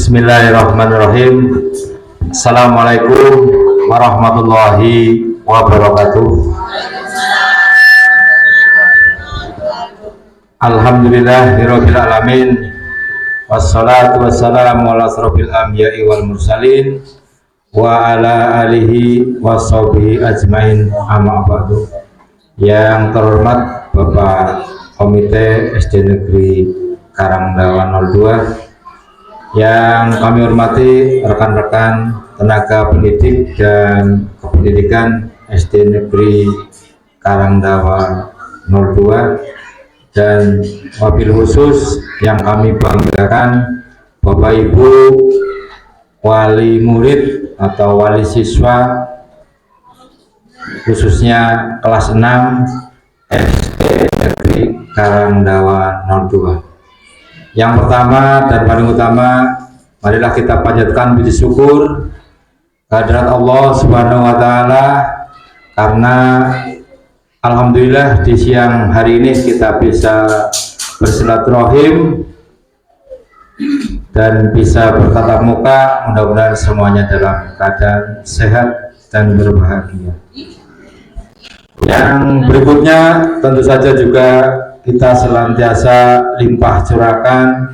Bismillahirrahmanirrahim. Assalamualaikum warahmatullahi wabarakatuh. Alhamdulillahirabbil alamin. Wassalatu wassalamu ala asrofil anbiya'i wal mursalin wa ala alihi washabihi ajmain, amma ba'du. Yang terhormat Bapak Komite SD Negeri Karangdawa 02, yang kami hormati rekan-rekan tenaga pendidik dan kependidikan SD Negeri Karangdawa 02, dan wabil khusus yang kami banggakan Bapak Ibu wali murid atau wali siswa khususnya kelas 6 SD Negeri Karangdawa 02. Yang pertama dan paling utama, marilah kita panjatkan puji syukur kehadirat Allah Subhanahu wa Ta'ala, karena alhamdulillah di siang hari ini kita bisa bersilaturahim dan bisa bertatap muka. Mudah-mudahan semuanya dalam keadaan sehat dan berbahagia. Yang berikutnya tentu saja juga kita senantiasa limpah curahkan,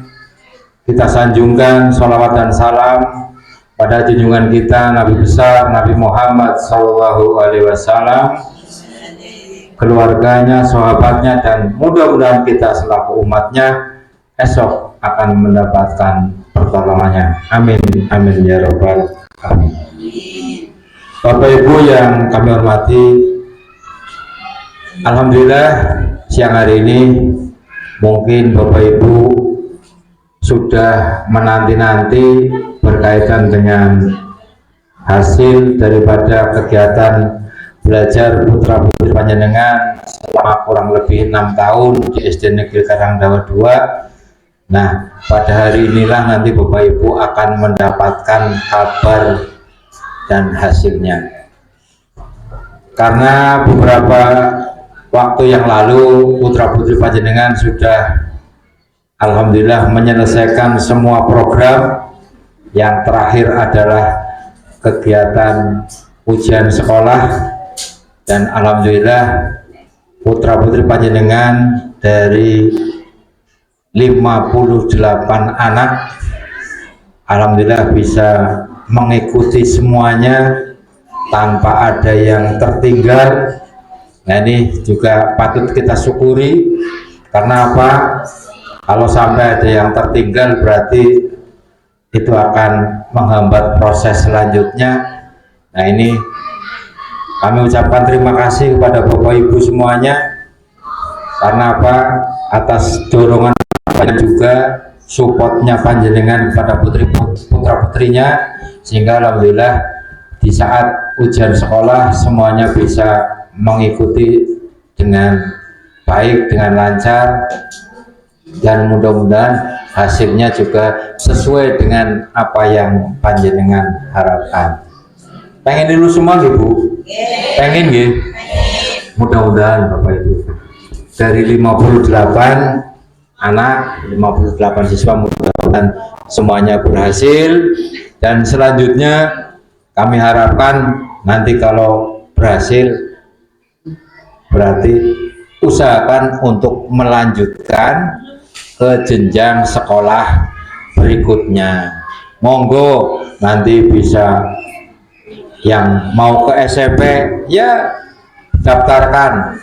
kita sanjungkan sholawat dan salam pada junjungan kita Nabi besar Nabi Muhammad SAW, keluarganya, sahabatnya, dan mudah-mudahan kita selaku umatnya esok akan mendapatkan pertolongannya. Amin, amin ya robbal alamin. Bapak Ibu yang kami hormati, alhamdulillah siang hari ini mungkin Bapak Ibu sudah menanti-nanti berkaitan dengan hasil daripada kegiatan belajar putra putri panjenengan selama kurang lebih 6 tahun di SD Negeri Karangdawa 2. Nah, pada hari inilah nanti Bapak Ibu akan mendapatkan kabar dan hasilnya, karena beberapa waktu yang lalu putra putri panjenengan sudah alhamdulillah menyelesaikan semua program. Yang terakhir adalah kegiatan ujian sekolah, dan alhamdulillah putra putri panjenengan dari 58 anak alhamdulillah bisa mengikuti semuanya tanpa ada yang tertinggal. Nah, ini juga patut kita syukuri, karena apa? Kalau sampai ada yang tertinggal berarti itu akan menghambat proses selanjutnya. Nah, ini kami ucapkan terima kasih kepada Bapak Ibu semuanya, karena apa? Atas dorongan dan juga supportnya panjenengan kepada putra putrinya, sehingga alhamdulillah di saat ujian sekolah semuanya bisa mengikuti dengan baik, dengan lancar, dan mudah-mudahan hasilnya juga sesuai dengan apa yang panjenengan harapkan. Pengen dulu semua gitu, Bu? Pengen gitu? Mudah-mudahan Bapak Ibu dari 58 anak, 58 siswa, mudah-mudahan semuanya berhasil. Dan selanjutnya kami harapkan nanti kalau berhasil berarti usahakan untuk melanjutkan ke jenjang sekolah berikutnya. Monggo nanti bisa yang mau ke SMP ya daftarkan,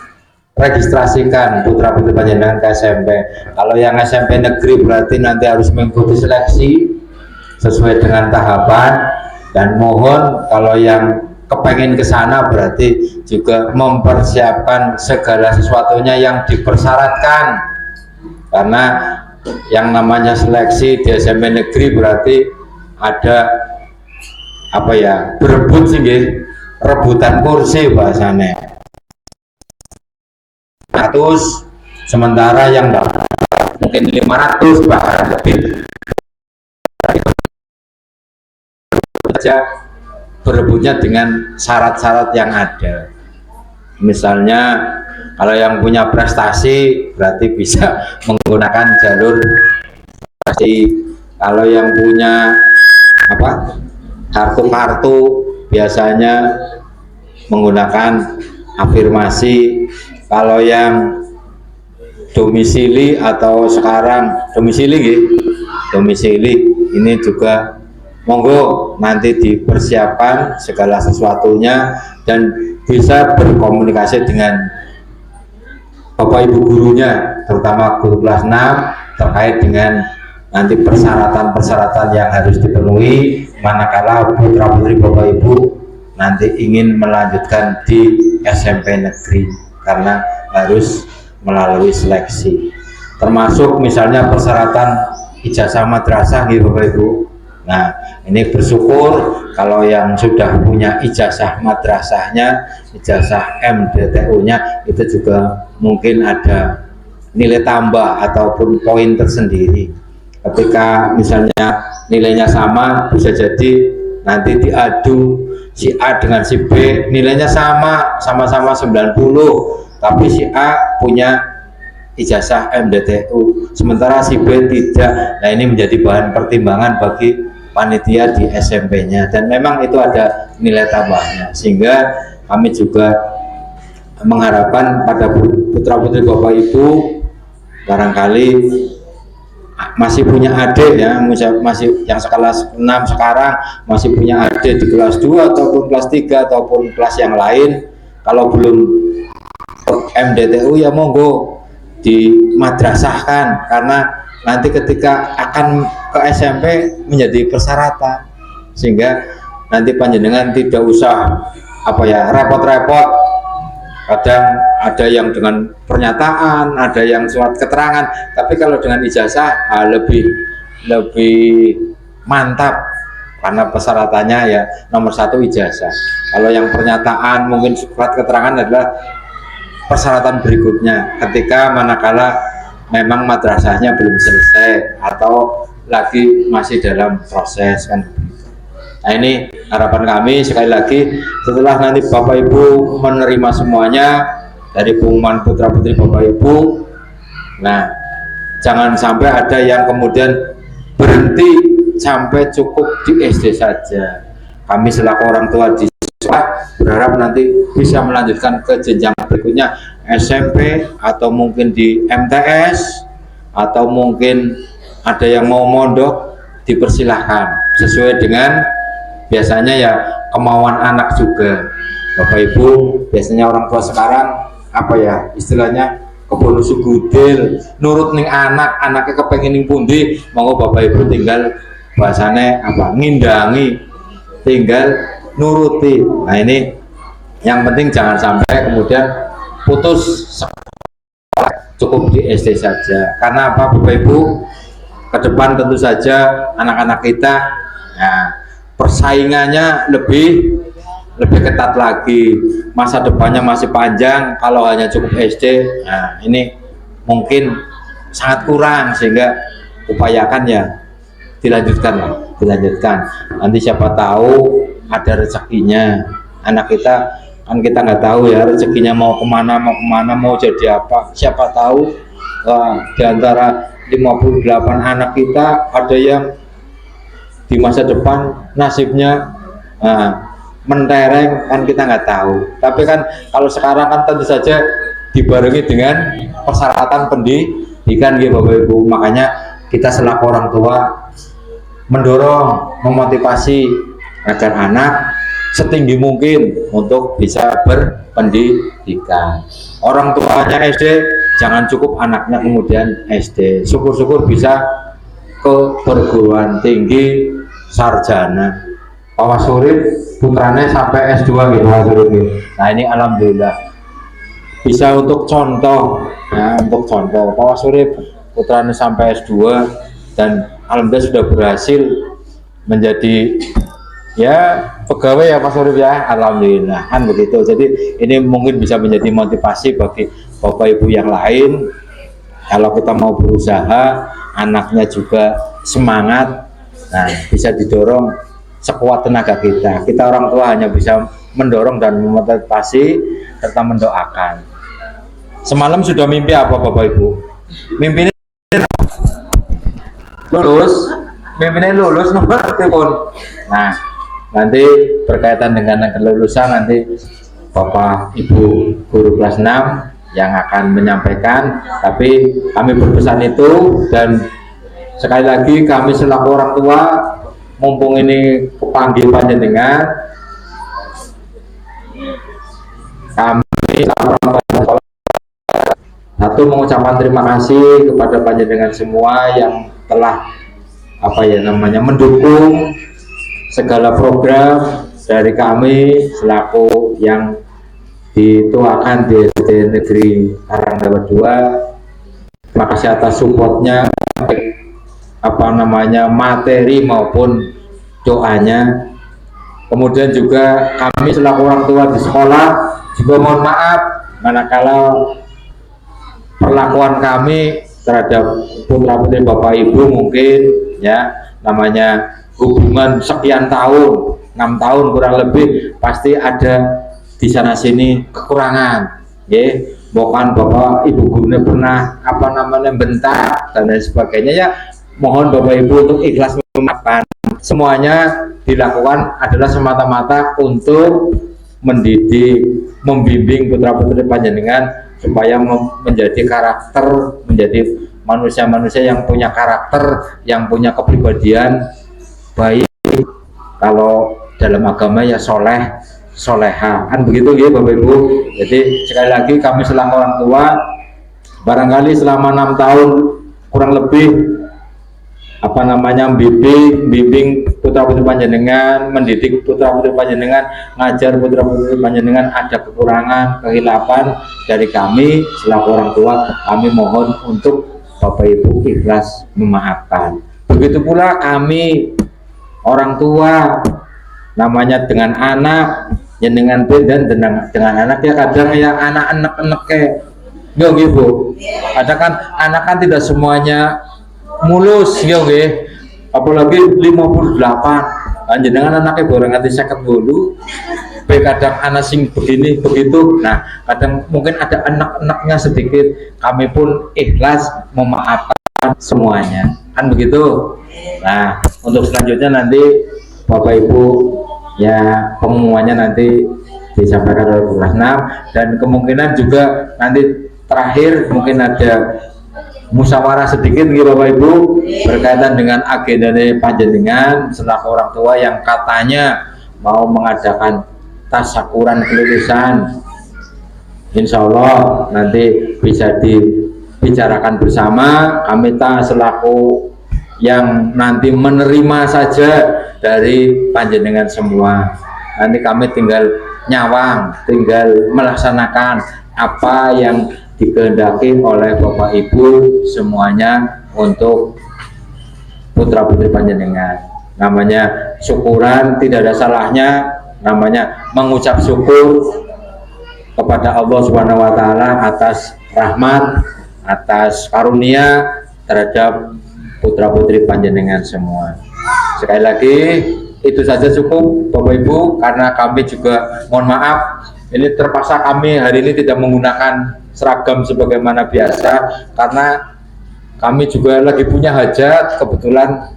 registrasikan putra putri panjenengan ke SMP. Kalau yang SMP negeri berarti nanti harus mengikuti seleksi sesuai dengan tahapan, dan mohon kalau yang kepengen ke sana berarti juga mempersiapkan segala sesuatunya yang dipersyaratkan, karena yang namanya seleksi di SMP negeri berarti ada apa ya, berebut sih, rebutan kursi bahasanya 100, sementara yang mungkin 500 bahkan lebih saja berebutnya dengan syarat-syarat yang ada. Misalnya kalau yang punya prestasi berarti bisa menggunakan jalur prestasi Kalau yang punya apa kartu-kartu biasanya menggunakan afirmasi. Kalau yang domisili atau sekarang domisili ini juga monggo nanti dipersiapkan segala sesuatunya dan bisa berkomunikasi dengan Bapak Ibu gurunya, terutama guru kelas 6 terkait dengan nanti persyaratan-persyaratan yang harus dipenuhi manakala putra putri Bapak Ibu nanti ingin melanjutkan di SMP negeri, karena harus melalui seleksi, termasuk misalnya persyaratan ijazah madrasah gitu Bapak Ibu. Nah, ini bersyukur kalau yang sudah punya ijazah madrasahnya, ijazah MDTU-nya itu juga mungkin ada nilai tambah ataupun poin tersendiri. Ketika misalnya nilainya sama, bisa jadi nanti diadu si A dengan si B, nilainya sama-sama 90, tapi si A punya ijazah MDTU sementara si B tidak. Nah, ini menjadi bahan pertimbangan bagi panitia di SMP-nya, dan memang itu ada nilai tambahnya, sehingga kami juga mengharapkan pada putra putri Bapak Ibu barangkali masih punya adik ya, masih yang kelas 6 sekarang masih punya adik di kelas 2 ataupun kelas 3 ataupun kelas yang lain, kalau belum MDTU ya monggo dimadrasahkan, karena nanti ketika akan ke SMP menjadi persyaratan, sehingga nanti panjenengan tidak usah repot-repot. Kadang ada yang dengan pernyataan, ada yang surat keterangan, tapi kalau dengan ijazah lebih mantap, karena persyaratannya ya nomor 1 ijazah. Kalau yang pernyataan mungkin surat keterangan adalah persyaratan berikutnya ketika manakala memang madrasahnya belum selesai atau lagi masih dalam proses kan. Nah, ini harapan kami sekali lagi, setelah nanti Bapak Ibu menerima semuanya dari pengumuman putra putri Bapak Ibu, nah jangan sampai ada yang kemudian berhenti sampai cukup di SD saja. Kami selaku orang tua di sekolah berharap nanti bisa melanjutkan ke jenjang berikutnya, SMP atau mungkin di MTS, atau mungkin ada yang mau mondok, dipersilahkan sesuai dengan biasanya ya kemauan anak juga. Bapak Ibu biasanya orang tua sekarang istilahnya kebonu sugudil, nurut ning anaknya kepengen ning pundi, monggo Bapak Ibu tinggal bahasane ngindangi, tinggal nuruti. Nah, ini yang penting jangan sampai kemudian putus sekolah, cukup di SD saja. Karena Bapak Ibu ke depan tentu saja anak-anak kita persaingannya lebih ketat lagi, masa depannya masih panjang. Kalau hanya cukup SD, ini mungkin sangat kurang, sehingga upayakan ya dilanjutkan. Nanti siapa tahu ada rezekinya anak kita, kan kita nggak tahu ya rezekinya mau kemana, mau jadi apa. Siapa tahu di antara 58 anak kita ada yang di masa depan nasibnya mentereng, kan kita nggak tahu. Tapi kan kalau sekarang kan tentu saja dibarengi dengan persyaratan pendidikan gitu Bapak Ibu. Makanya kita selaku orang tua mendorong, memotivasi agar anak setinggi mungkin untuk bisa berpendidikan. Orang tuanya SD, jangan cukup anaknya kemudian SD, syukur-syukur bisa ke perguruan tinggi sarjana. Pak Wasurip putranya sampai S2 gitu Wasurip. Nah, ini alhamdulillah bisa untuk contoh Pak Wasurip putranya sampai S2 dan alhamdulillah sudah berhasil menjadi ya pegawai ya Pak Surip ya, alhamdulillah kan begitu. Jadi ini mungkin bisa menjadi motivasi bagi Bapak Ibu yang lain, kalau kita mau berusaha, anaknya juga semangat, nah bisa didorong sekuat tenaga kita. Kita orang tua hanya bisa mendorong dan memotivasi serta mendoakan. Semalam sudah mimpi apa Bapak Ibu? Mimpinya lulus mimpinnya lulus nomor telepon. Nah, nanti berkaitan dengan kelulusan nanti Bapak Ibu guru kelas 6 yang akan menyampaikan, tapi kami berpesan itu. Dan sekali lagi kami selaku orang tua, mumpung ini kepanggil panjenengan, kami selaku orang tua satu mengucapkan terima kasih kepada panjenengan semua yang telah mendukung segala program dari kami selaku yang dituakan di SD Negeri Karangdawa 2. Terima kasih atas supportnya, materi maupun doanya. Kemudian juga kami selaku orang tua di sekolah juga mohon maaf manakala perlakuan kami terhadap putra putri Bapak Ibu mungkin ya namanya hubungan sekian tahun, 6 tahun kurang lebih, pasti ada di sana sini kekurangan, ya. Bukan Bapak Ibu gurunya pernah bentak dan lain sebagainya, ya. Mohon Bapak Ibu untuk ikhlas memaafkan. Semuanya dilakukan adalah semata-mata untuk mendidik, membimbing putra putri panjenengan supaya menjadi karakter, menjadi manusia-manusia yang punya karakter, yang punya kepribadian baik. Kalau dalam agama ya soleh, soleha, kan begitu ya Bapak Ibu. Jadi sekali lagi kami selaku orang tua, barangkali selama 6 tahun kurang lebih bimbing putra putri panjenengan, mendidik putra putri panjenengan, ngajar putra putri panjenengan, ada kekurangan, kehilapan dari kami selaku orang tua, kami mohon untuk Bapak Ibu ikhlas memaafkan. Begitu pula kami orang tua, namanya dengan anak, ya dengan dan dengan anak, ya kadang ya anak-anak kayak gitu. Ada kan anak kan tidak semuanya mulus ya nggih. Apalagi 58 jenengan anaknya bareng nganti 50 dulu. Kadang anak sing begini begitu. Nah, kadang mungkin ada anak-anaknya sedikit, kami pun ikhlas memaafkan semuanya. Kan begitu. Nah, untuk selanjutnya nanti Bapak Ibu ya pengumumannya nanti disampaikan oleh kelas 6, dan kemungkinan juga nanti terakhir mungkin ada musyawarah sedikit gitu Bapak Ibu berkaitan dengan agenda panjenengan selaku orang tua yang katanya mau mengadakan tasyakuran kelulusan. Insya Allah nanti bisa dibicarakan bersama. Kami selaku yang nanti menerima saja dari panjenengan semua. Nanti kami tinggal nyawang, tinggal melaksanakan apa yang dikehendaki oleh Bapak Ibu semuanya untuk putra putri panjenengan. Namanya syukuran, tidak ada salahnya, namanya mengucap syukur kepada Allah Subhanahu wa taala atas rahmat, atas karunia terhadap putra putri panjenengan semua. Sekali lagi itu saja cukup Bapak Ibu, karena kami juga mohon maaf ini terpaksa kami hari ini tidak menggunakan seragam sebagaimana biasa karena kami juga lagi punya hajat. Kebetulan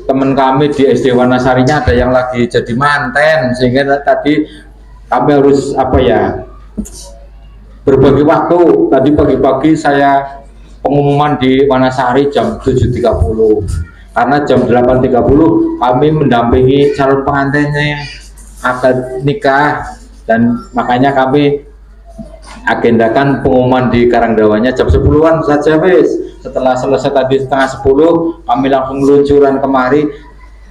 teman kami di SD Wanasarinya ada yang lagi jadi manten, sehingga tadi kami harus berbagi waktu. Tadi pagi-pagi saya pengumuman di Wanasari jam 7.30, karena jam 8.30 kami mendampingi calon pengantinnya akad nikah, dan makanya kami agendakan pengumuman di Karangdawanya jam 10-an saja wis. Setelah selesai tadi setengah 10 kami langsung luncuran kemari,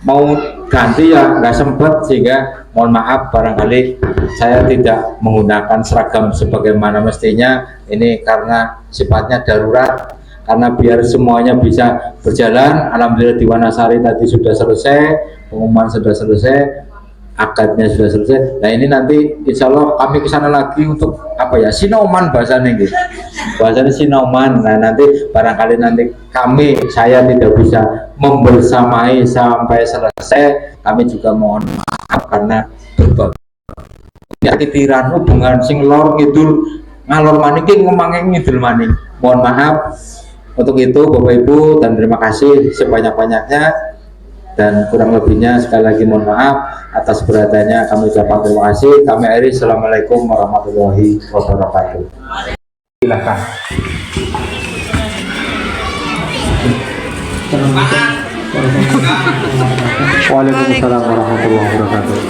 mau ganti ya nggak sempat, sehingga mohon maaf barangkali saya tidak menggunakan seragam sebagaimana mestinya. Ini karena sifatnya darurat, karena biar semuanya bisa berjalan. Alhamdulillah di Wanasari tadi sudah selesai, pengumuman sudah selesai, akadnya sudah selesai. Nah ini nanti insya Allah kami kesana lagi untuk sinauman bahasanya gitu, bahasanya sinauman. Nah nanti barangkali nanti saya tidak bisa membersamai sampai selesai. Kami juga mohon maaf karena berbagai ketiran hubungan sing lor ngidul ngalor maning ngomongin ngidul maning. Mohon maaf untuk itu Bapak Ibu, dan terima kasih sebanyak-banyaknya. dan kurang lebihnya sekali lagi mohon maaf. Atas perhatiannya kami ucapkan terima kasih. Kami akhiri. Assalamualaikum warahmatullahi wabarakatuh. Silakan. Waalaikumsalam warahmatullahi wabarakatuh.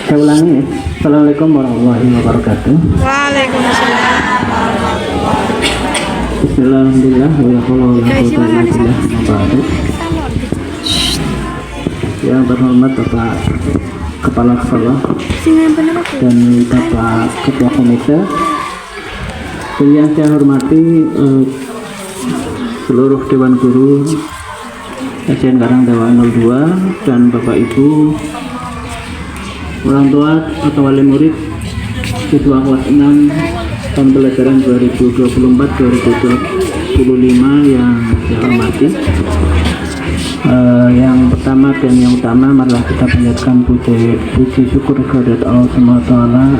Saya ulangi. Assalamualaikum warahmatullahi wabarakatuh. Waalaikumsalam. Bismillahirrahmanirrahim. Yang terhormat Bapak Kepala Sekolah dan Bapak Ketua Komite, yang saya hormati seluruh Dewan Guru SDN Karangdawa 02 dan Bapak Ibu orang tua atau wali murid siswa kelas 6 tahun pelajaran 2024-2025 yang saya hormati. Yang pertama dan yang utama, marilah kita panjatkan puji syukur kehadirat Allah SWT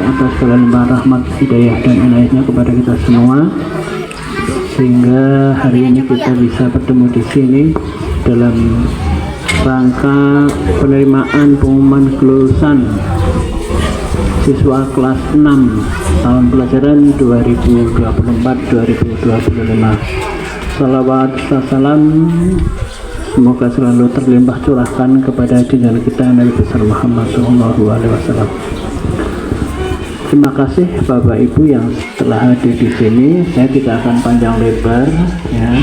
atas segala limpahan rahmat, hidayah dan inayahnya kepada kita semua, sehingga hari ini kita bisa bertemu di sini dalam rangka penerimaan pengumuman kelulusan siswa kelas 6 tahun pelajaran 2024-2025. Salawat salam semoga selalu terlimpah curahkan kepada junjungan kita Nabi besar Muhammad SAW. Terima kasih Bapak Ibu yang telah hadir di sini. Saya tidak akan panjang lebar, ya.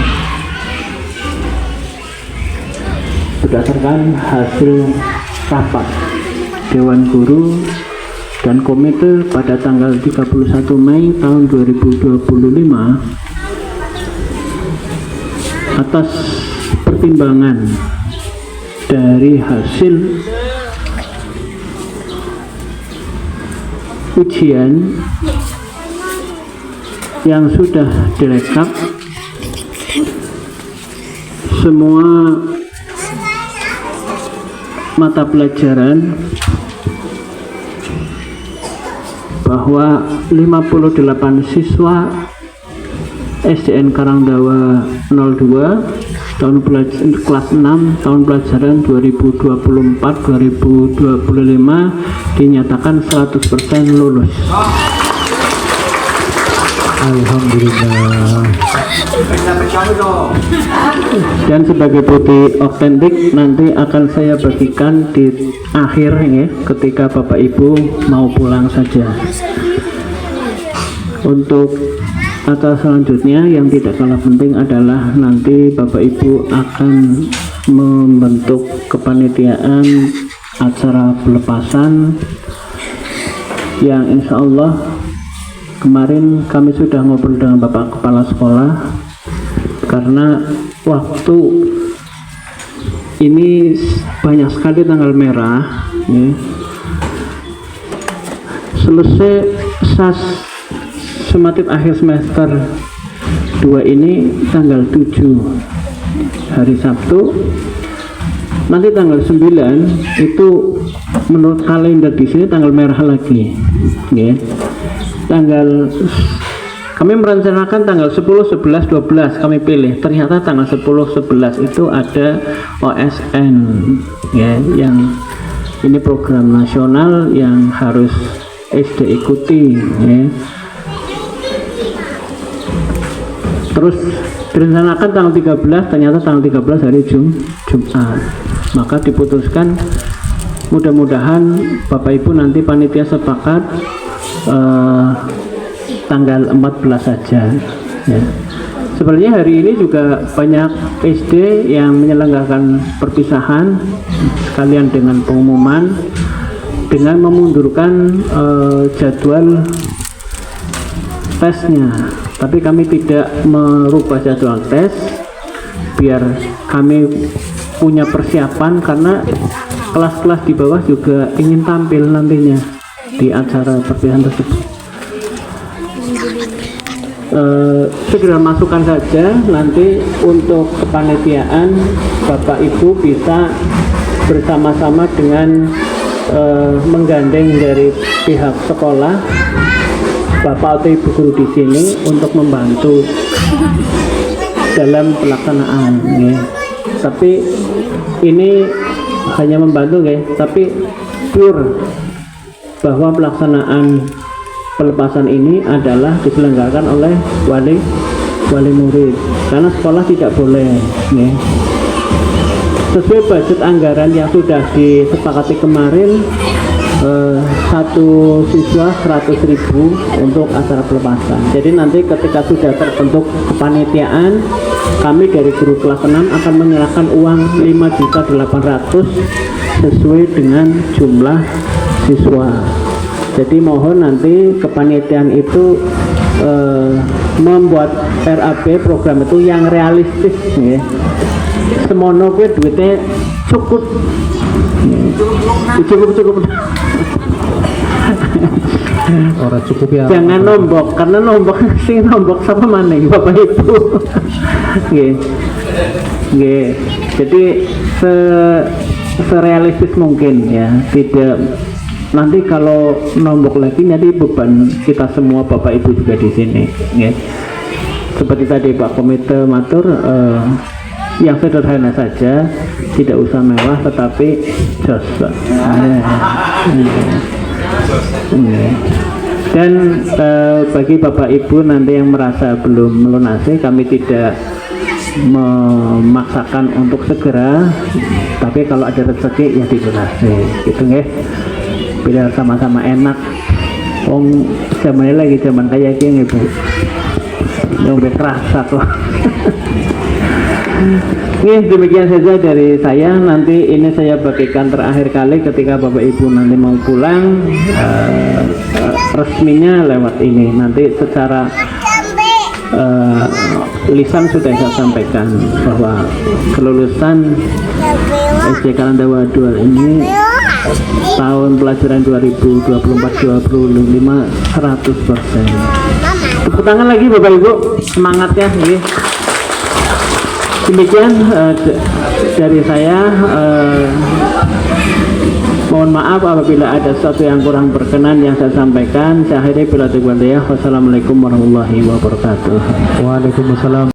Berdasarkan hasil rapat Dewan Guru dan Komite pada tanggal 31 Mei tahun 2025 atas pertimbangan dari hasil ujian yang sudah direkap, semua mata pelajaran bahwa 58 siswa SDN Karangdawa 02 tahun pelajaran kelas 6 tahun pelajaran 2024-2025 dinyatakan 100% lulus. Alhamdulillah. Dan sebagai bukti otentik nanti akan saya bagikan di akhir, ya, ketika Bapak Ibu mau pulang saja. Untuk acara selanjutnya yang tidak kalah penting adalah nanti Bapak Ibu akan membentuk kepanitiaan acara pelepasan yang insya Allah kemarin kami sudah ngobrol dengan Bapak Kepala Sekolah, karena waktu ini banyak sekali tanggal merah, ya. Selesai SAS sumatif akhir semester 2 ini tanggal 7 hari Sabtu, nanti tanggal 9 itu menurut kalender di sini tanggal merah lagi, ya. Kami merencanakan tanggal 10, 11, 12 kami pilih, ternyata tanggal 10, 11 itu ada OSN, ya, yang ini program nasional yang harus SD ikuti, ya. Terus direncanakan tanggal 13, ternyata tanggal 13 hari Jumat. Maka diputuskan mudah-mudahan Bapak Ibu nanti panitia sepakat tanggal 14 saja, ya. Sebenarnya hari ini juga banyak SD yang menyelenggarakan perpisahan sekalian dengan pengumuman dengan memundurkan jadwal tesnya, tapi kami tidak merubah jadwal tes biar kami punya persiapan, karena kelas-kelas di bawah juga ingin tampil nantinya di acara perpisahan tersebut. Segera masukkan saja nanti untuk kepanitiaan, Bapak Ibu bisa bersama-sama dengan menggandeng dari pihak sekolah, bapak atau ibu guru di sini untuk membantu dalam pelaksanaan, ya. Tapi ini hanya membantu, ya, tapi pure bahwa pelaksanaan pelepasan ini adalah diselenggarakan oleh wali murid, karena sekolah tidak boleh, ya. Sesuai budget anggaran yang sudah disepakati kemarin, satu siswa 100.000 untuk acara pelepasan. Jadi nanti ketika sudah terbentuk kepanitiaan, kami dari guru kelas 6 akan menyerahkan uang 5.800.000 sesuai dengan jumlah siswa. Jadi mohon nanti kepanitiaan itu membuat RAB program itu yang realistis, ya. Semono kuwi duitnya cukup orang cukup ya, jangan nombok, karena nombok sing nombok sama mana bapak ibu. Nggih. Jadi serealistis mungkin, ya, tidak nanti kalau nombok lagi nanti beban kita semua bapak ibu juga di sini, ya. Seperti tadi Pak Komite matur, yang sederhana saja, tidak usah mewah tetapi jos. Dan bagi bapak ibu nanti yang merasa belum melunasi, kami tidak memaksakan untuk segera, tapi kalau ada rezeki ya dilunasi, gitu, nggih. Biar sama-sama enak. Wong zaman lagi zaman kayak gini, Bu, yang berkerasa kok. Ini demikian saja dari saya. Nanti ini saya bagikan terakhir kali ketika bapak ibu nanti mau pulang, resminya lewat ini. Nanti secara lisan sudah saya sampaikan bahwa kelulusan SD Kalandawa 2 ini tahun pelajaran 2024-2025 100%. Tepuk tangan lagi bapak ibu, semangatnya, ya. Demikian dari saya. Mohon maaf apabila ada sesuatu yang kurang berkenan yang saya sampaikan. Saya akhiri bila. Wassalamualaikum warahmatullahi wabarakatuh. Waalaikumsalam.